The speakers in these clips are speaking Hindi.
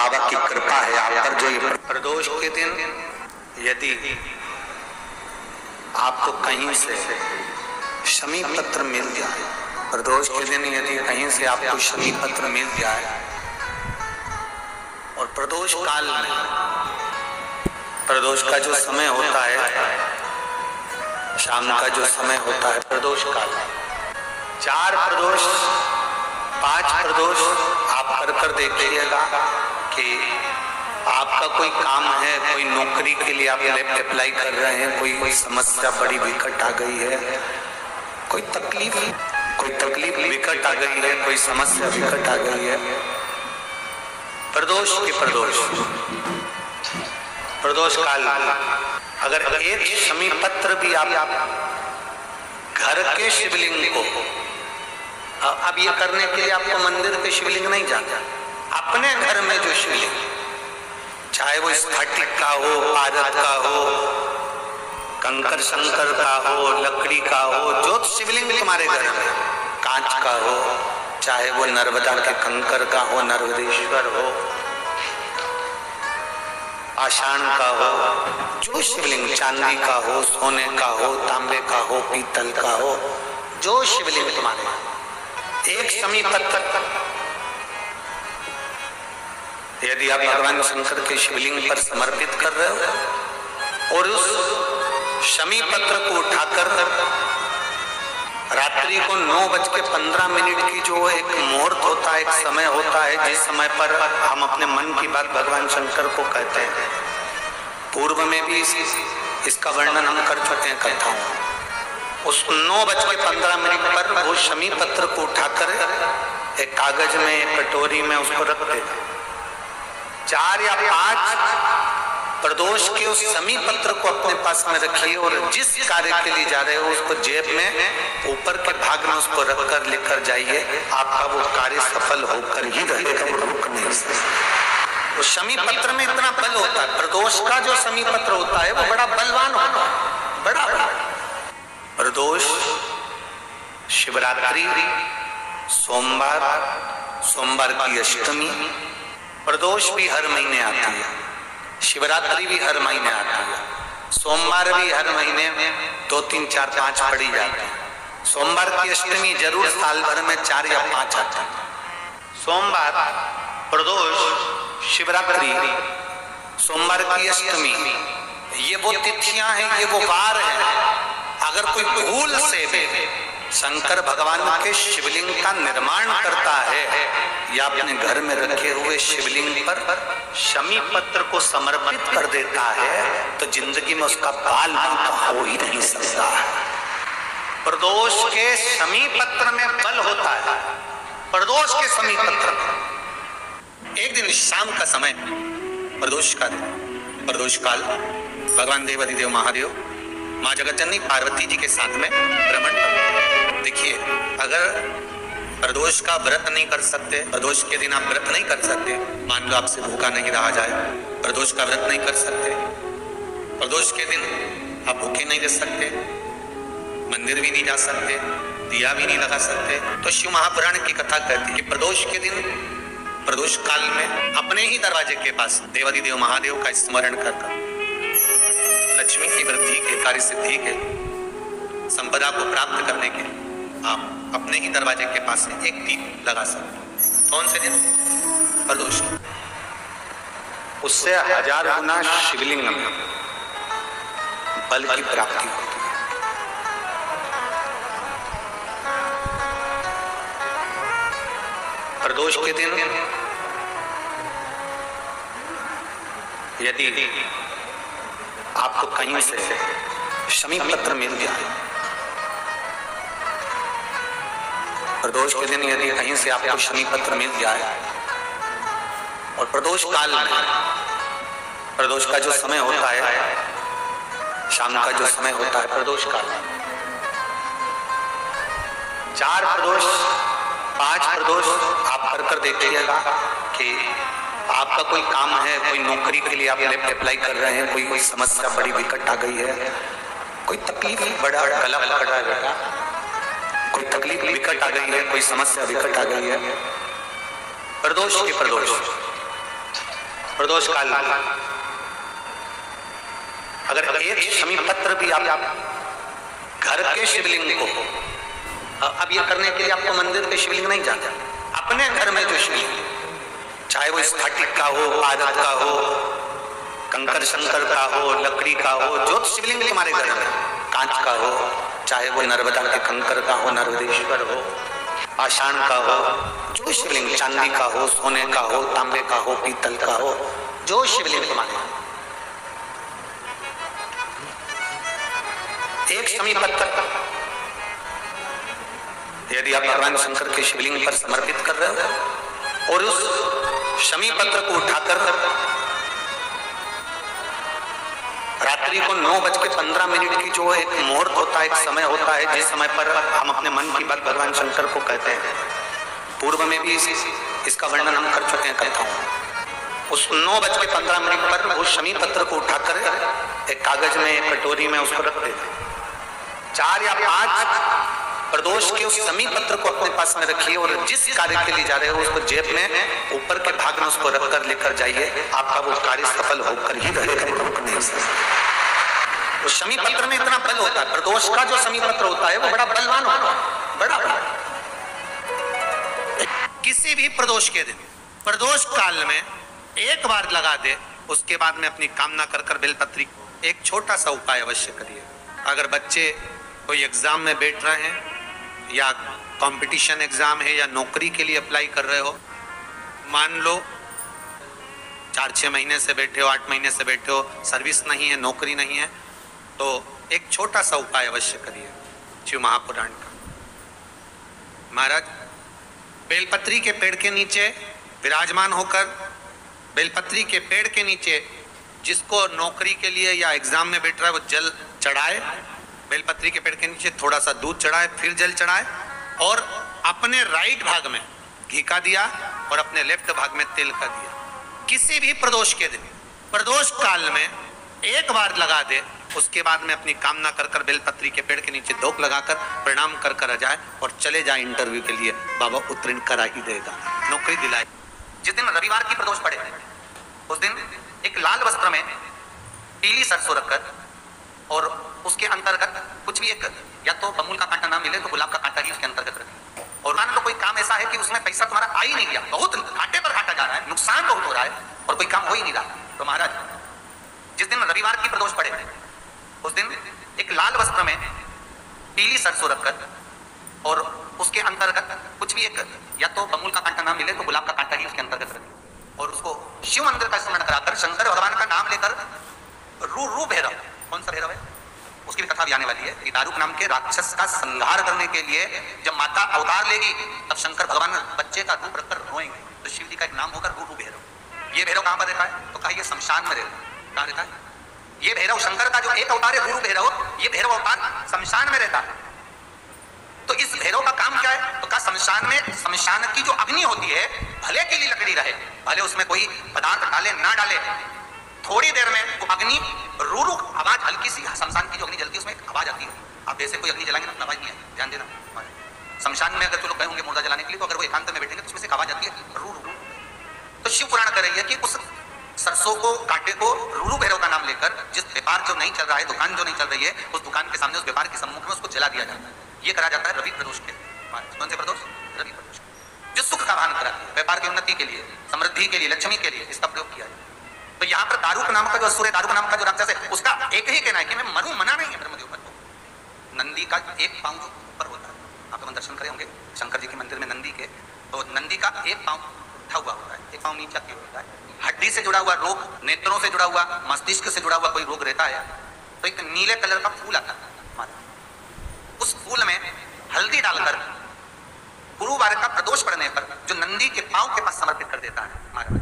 बाबा की कृपा है आप पर। जो ये प्रदोष के दिन यदि आपको कहीं से शमी पत्र मिल जाए, प्रदोष के दिन यदि कहीं से आपको शमी पत्र मिल जाए और प्रदोष काल में, प्रदोष का जो समय होता है, शाम का जो समय होता है प्रदोष काल, 4 प्रदोष 5 प्रदोष आप कर देखिएगा कि आपका कोई काम है, कोई नौकरी के लिए आप अप्लाई कर रहे हैं, कोई समस्या बड़ी विकट आ गई है, कोई तकलीफ विकट आ गई है, कोई समस्या विकट आ गई है, प्रदोष काल अगर एक शमी पत्र भी आप घर के शिवलिंग को, अब ये करने के लिए आपको मंदिर के शिवलिंग नहीं जाना, अपने घर में जो शिवलिंग, चाहे वो स्फटिक का हो, पारद का हो, कंकर शंकर का हो, लकड़ी का हो, जो शिवलिंग तुम्हारे घर में, कांच का हो, चाहे वो नर्मदा के कंकर का हो, नर्मदेश्वर हो, आषाढ़ का हो, जो शिवलिंग चांदी का हो, सोने का हो, तांबे का हो, पीतल का हो, जो शिवलिंग तुम्हारे, एक शमी पत्र यदि आप भगवान शंकर के शिवलिंग पर समर्पित कर रहे हो और उस शमी पत्र को उठाकर रात्रि को 9:15 की जो एक मुहूर्त होता है, एक समय होता है, जिस समय पर हम अपने मन की बात भगवान शंकर को कहते हैं, पूर्व में भी इसका वर्णन हम कर चुके हैं कथाओं। उस 9:15 पर वो शमी पत्र को उठाकर एक कागज में, एक कटोरी में उसको रख देते, 4 या 5 प्रदोष के उस शमी पत्र को अपने पास में रखिए और जिस कार्य के लिए जा रहे हो उसको जेब में ऊपर के भाग में उसको रखकर लेकर जाइए, आपका वो कार्य सफल होकर ही रहेगा, रुक नहीं सकता। उस शमी पत्र में इतना बल होता है, प्रदोष का जो शमी पत्र होता है वो बड़ा बलवान होता है, बड़ा प्रदोष, शिवरात्रि, सोमवार की अष्टमी, प्रदोष भी हर महीने आती है, शिवरात्रि भी हर महीने आती है, सोमवार भी हर महीने में 2 3 4 5 पड़ी जाती है, सोमवार की अष्टमी जरूर साल भर में 4 या 5 आती है। सोमवार, प्रदोष, शिवरात्रि, सोमवार की अष्टमी, ये वो तिथियां हैं, ये वो वार हैं। अगर कोई भूल से भी शंकर भगवान के शिवलिंग का निर्माण करता है या अपने घर में रखे हुए शिवलिंग पर शमी पत्र को समर्पित कर देता है तो जिंदगी में उसका बाल हो ही नहीं सकता। प्रदोष के शमी पत्र में बल होता है, प्रदोष के शमी पत्र में। एक दिन शाम का समय, प्रदोष का दिन, प्रदोष काल, भगवान देवाधिदेव महादेव माँ जगतजननी पार्वती जी के साथ में भ्रमण करते। देखिए, अगर प्रदोष का व्रत नहीं कर सकते, प्रदोष के दिन आप व्रत नहीं कर सकते, मान लो आपसे भूखा नहीं रहा जाए, प्रदोष का व्रत नहीं कर सकते, प्रदोष के दिन आप भूखे नहीं रह सकते, मंदिर भी नहीं जा सकते, दिया भी नहीं लगा सकते, तो शिव महापुराण की कथा कहती है कि प्रदोष के दिन, प्रदोष काल में अपने ही दरवाजे के पास देवाधिदेव महादेव का स्मरण करकर लक्ष्मी की वृद्धि के, कार्य सिद्धि के, संपदा को प्राप्त करने के आप अपने ही दरवाजे के पास एक दीप लगा सकते। कौन से दिन? प्रदोष। उससे 1000 गुना शिवलिंग में बल की प्राप्ति होती है। प्रदोष के दिन यदि आपको कहीं से शमी पत्र मिल जाए, प्रदोष के दिन यदि कहीं से आपको शमी पत्र मिल जाए और प्रदोष काल में, प्रदोष का जो समय होता है, शाम का जो समय होता है प्रदोष काल, 4 प्रदोष 5 प्रदोष आप कर देखिएगा कि आपका कोई काम है, कोई नौकरी के लिए आप अप्लाई कर रहे हैं, कोई समस्या बड़ी विकट आ गई है, कोई तकलीफ बड़ा गला पकड़ा है, कोई तकलीफ विकट आ गई है, कोई समस्या विकट आ गई है, प्रदोष के प्रदोष प्रदोष काल अगर एक शमी पत्र भी आप घर के शिवलिंग को, अब ये करने के लिए आपको मंदिर के शिवलिंग नहीं जाना, अपने घर में जो शिवलिंग, चाहे वो स्फटिक का हो, पारद का हो, कंकर शंकर का हो, लकड़ी का हो, जो शिवलिंग तुम्हारे घर में, कांच का हो, चाहे वो नर्मदा के कंकर का हो, नर्मदेश्वर हो, पाषाण का हो, जो शिवलिंग, चांदी का हो, सोने का हो, तांबे का हो, पीतल का हो, जो शिवलिंग तुम्हारे, एक शमी पत्र यदि आप भगवान शंकर के शिवलिंग पर समर्पित कर रहे हो और उस शमी पत्र को उठाकर रात्रि को 9:15 की जो एक मुहूर्त होता है, एक समय होता है जिस समय पर हम अपने मन की बात भगवान शंकर को कहते हैं, पूर्व में भी इसका वर्णन हम कर चुके हैं कथाओं। उस 9:15 पर उस शमी पत्र को उठाकर एक कागज में, एक कटोरी में उसको रख देते, 4 या 5 प्रदोष के उस शमी पत्र को अपने पास में रखिए और जिस कार्य के लिए जा रहे हो उसको जेब में ऊपर के भाग में उसको रखकर लेकर जाइए, आपका वो कार्य सफल होकर ही रहेगा। उस शमी पत्र में इतना बल होता है, प्रदोष का जो शमी पत्र होता है वो बड़ा बलवान होता है, बड़ा। किसी भी प्रदोष के दिन, प्रदोष काल में एक बार लगा दे, उसके बाद में अपनी कामना कर बेलपत्री, एक छोटा सा उपाय अवश्य करिए। अगर बच्चे कोई एग्जाम में बैठ रहे हैं या कंपटीशन एग्जाम है या नौकरी के लिए अप्लाई कर रहे हो, मान लो 4-6 महीने से बैठे हो, 8 महीने से बैठे हो, सर्विस नहीं है, नौकरी नहीं है, तो एक छोटा सा उपाय अवश्य करिए शिव महापुराण का। महाराज बेलपत्री के पेड़ के नीचे विराजमान होकर, बेलपत्री के पेड़ के नीचे जिसको नौकरी के लिए या एग्जाम में बैठ रहा है वो जल चढ़ाए, बेलपत्री के पेड़ के नीचे थोड़ा सा दूध चढ़ाए, फिर जल चढ़ाए और अपने राइट भाग में घी का दिया और अपने लेफ्ट भाग में तेल का दिया। किसी भी प्रदोष के दिन, प्रदोष काल में एक बार लगा दे, उसके बाद में अपनी कामना कर बेलपत्री के पेड़ के नीचे धोख लगाकर प्रणाम कर आ जाए और चले जाए इंटरव्यू के लिए, बाबा उत्तीर्ण करा ही देगा, नौकरी दिलाए। जिस दिन रविवार की प्रदोष पड़े उस दिन एक लाल वस्त्र में पीली सरसों रखकर और उसके अंतर्गत कुछ भी एक, या तो बमुल का कांटा ना मिले तो गुलाब का कांटा ही उसके अंतर्गत रखें। और मान लो कोई काम ऐसा है कि उसमें पैसा तुम्हारा आ ही नहीं गया, बहुत घाटे पर घाटा जा रहा है, नुकसान बहुत हो रहा है और कोई काम हो ही नहीं रहा, तो महाराज जिस दिन रविवार की प्रदोष पड़े उस दिन एक लाल वस्त्र में पीली सरसों रखकर और उसके अंतर्गत कुछ भी एक, या तो बमुल का कांटा ना मिले तो गुलाब का कांटा ही उसके अंतर्गत रखें और उसको शिव मंदिर का स्मरण कराकर शंकर भगवान का नाम लेकर रू भैरव, कौन सा भैरव है उसकी भी कथा भी आने वाली है कि दारुक नाम के राक्षस का संहार करने के लिए जब माता अवतार लेगी तब शंकर भगवान बच्चे का रूप रखकर रोएंगे, तो शिव जी का एक नाम होगा रू भैरव। ये भैरव कहां पर रहता है, तो कहा ये शमशान में रहता है। कहां रहता है ये भैरव? शंकर का जो एक अवतार है रू भैरव, ये भैरव अवतार शमशान में रहता है। तो इस भैरव का काम क्या है, तो कहा शमशान में, शमशान की जो अग्नि होती है भले के लिए लकड़ी रहे, भले उसमें कोई पदार्थ डाले ना डाले, थोड़ी देर में वो अग्नि रू आवाज, हल्की सी शमशान की जो अग्नि जलती है उसमें एक आवाज आती है। आप जैसे कोई अग्नि जलाएंगे ना, आवाज नहीं है, ध्यान देना। शमशान में अगर जो लोग गए होंगे मुर्दा जलाने के लिए, तो अगर वो एकांत में बैठेंगे तो उसमें से आवाज आती है रू। तो शिव पुराण कह रही है कि उस सरसों को, कांटे को रू भैरव का नाम लेकर, जिस व्यापार जो नहीं चल रहा है, दुकान जो नहीं चल रही है, उस दुकान के सामने, उस व्यापार के सम्मुख में उसको जला दिया जाता है। ये करा जाता है रवि प्रदोष के। कौन से प्रदोष? रवि प्रदोष, जो सुख का वाहन कराती है, व्यापार की उन्नति के लिए, समृद्धि के लिए, लक्ष्मी के लिए इसका प्रयोग किया जाए। तो यहाँ पर दारुक नाम का जो असुर है, दारुक नाम का जो राक्षस है, उसका एक ही कहना है कि मैं मरूं, मना नहीं है ब्रह्मदेव पर। नंदी का एक पांव जो ऊपर होता है, आप लोग दर्शन करे होंगे शंकर जी के मंदिर में नंदी के, तो नंदी का एक पांव उठा हुआ होता है, एक पांव नीचे किया होता है। हड्डी से जुड़ा हुआ रोग, नेत्रों से जुड़ा हुआ, मस्तिष्क से जुड़ा हुआ कोई रोग रहता है, तो एक नीले कलर का फूल आता है, उस फूल में हल्दी डालकर गुरुवार का प्रदोष पड़ने पर जो नंदी के पांव के पास समर्पित कर देता है महाराज,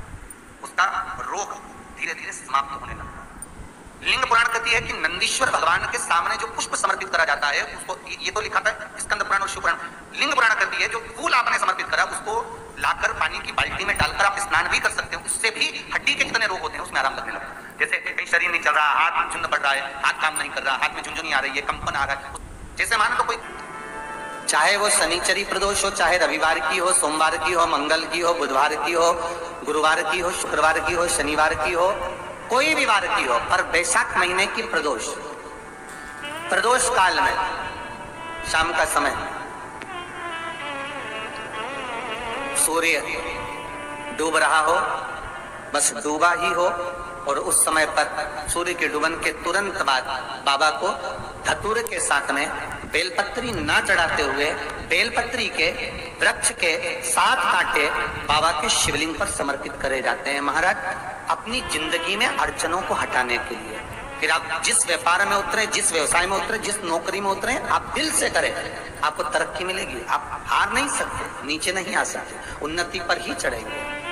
उसका रोग धीरे धीरे समाप्त होने लगता है। लिंग पुराण कहती है कि नंदीश्वर भगवान के सामने जो पुष्प समर्पित करा जाता है उसको, ये तो लिखा था स्कंद पुराण और शिव पुराण, लिंग पुराण कहती है जो फूल आपने समर्पित करा उसको लाकर पानी की बाल्टी में डालकर आप स्नान भी कर सकते हो, उससे भी हड्डी के जितने रोग होते हैं उसमें आराम लगने लगता है। जैसे कहीं शरीर नहीं चल रहा, हाथ झुंड पड़ रहा है, हाथ काम नहीं कर रहा, हाथ में झुंझुनी आ रही है, कंपन आ रहा है, जैसे मान लो कोई, चाहे वो शनिचरी प्रदोष हो, चाहे रविवार की हो, सोमवार की हो, मंगल की हो, बुधवार की हो, गुरुवार की हो, शुक्रवार की हो, शनिवार की हो, कोई भी वार की हो, पर वैशाख महीने की प्रदोष, प्रदोष काल में शाम का समय सूर्य डूब रहा हो, बस डूबा ही हो, और उस समय पर सूर्य के डूबन के तुरंत बाद बाबा को धतूरे के साथ में बेलपत्री ना चढ़ाते हुए बेलपत्री के वृक्ष के 7 कांटे बाबा के शिवलिंग पर समर्पित करे जाते हैं महाराज, अपनी जिंदगी में अड़चनों को हटाने के लिए। फिर आप जिस व्यापार में उतरे, जिस व्यवसाय में उतरे, जिस नौकरी में उतरे, आप दिल से करें, आपको तरक्की मिलेगी। आप हार नहीं सकते, नीचे नहीं आ सकते, उन्नति पर ही चढ़ेंगे।